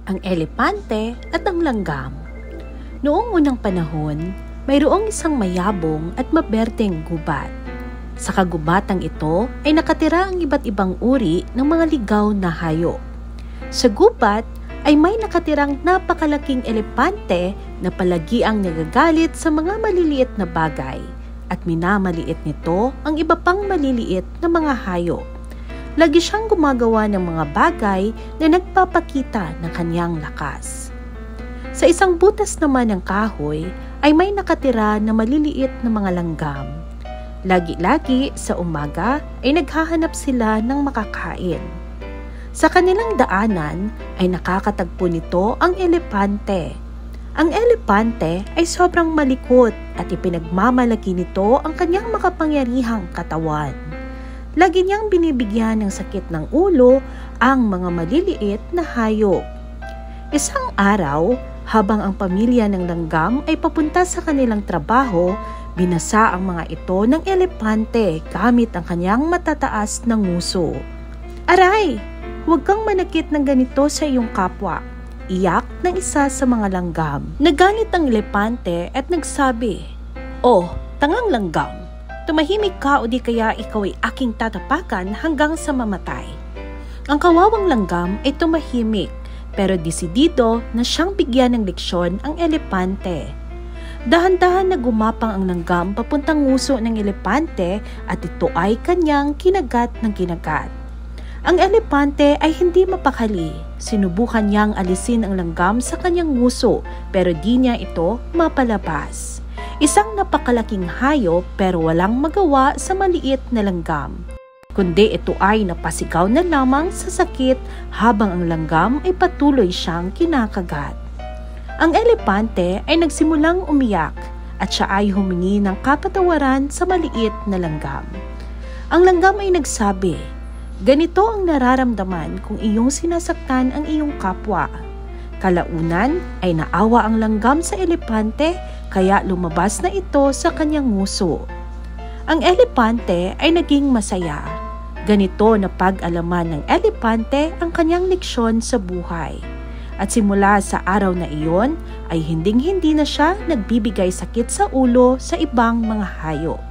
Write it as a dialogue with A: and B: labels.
A: ang elepante at ang langgam. Noong unang panahon, mayroong isang mayabong at maberteng gubat. Sa kagubatang ito ay nakatira ang iba't ibang uri ng mga ligaw na hayop. Sa gubat ay may nakatirang napakalaking elepante na palagi ang nagagalit sa mga maliliit na bagay at minamaliit nito ang iba pang maliliit na mga hayop. Lagi siyang gumagawa ng mga bagay na nagpapakita ng kanyang lakas. Sa isang butas naman ng kahoy ay may nakatira na maliliit na mga langgam. Lagi-lagi sa umaga ay naghahanap sila ng makakain. Sa kanilang daanan ay nakakatagpo nito ang elepante. Ang elepante ay sobrang malikot at ipinagmamalaki nito ang kanyang makapangyarihang katawan. Lagi niyang binibigyan ng sakit ng ulo ang mga maliliit na hayop. Isang araw, habang ang pamilya ng langgam ay papunta sa kanilang trabaho, binasa ang mga ito ng elepante gamit ang kanyang matataas na nguso. "Aray! Huwag kang manakit ng ganito sa iyong kapwa," iyak ng isa sa mga langgam. Nagalit ang elepante at nagsabi, "Oh, tangang langgam! Tumahimik ka o di kaya ikaw ay aking tatapakan hanggang sa mamatay." Ang kawawang langgam ay tumahimik pero desidido na siyang bigyan ng leksyon ang elepante. Dahan-dahan na gumapang ang langgam papuntang nguso ng elepante at ito ay kanyang kinagat ng kinagat. Ang elepante ay hindi mapakali. Sinubukan niyang alisin ang langgam sa kanyang nguso pero di niya ito mapalabas. Isang napakalaking hayop pero walang magawa sa maliit na langgam. Kundi ito ay napasigaw na lamang sa sakit habang ang langgam ay patuloy siyang kinakagat. Ang elepante ay nagsimulang umiyak at siya ay humingi ng kapatawaran sa maliit na langgam. Ang langgam ay nagsabi, "Ganito ang nararamdaman kung iyong sinasaktan ang iyong kapwa." Kalaunan ay naawa ang langgam sa elepante kaya lumabas na ito sa kanyang nguso. Ang elepante ay naging masaya. Ganito na pag-alaman ng elepante ang kanyang leksyon sa buhay. At simula sa araw na iyon ay hinding-hindi na siya nagbibigay sakit sa ulo sa ibang mga hayop.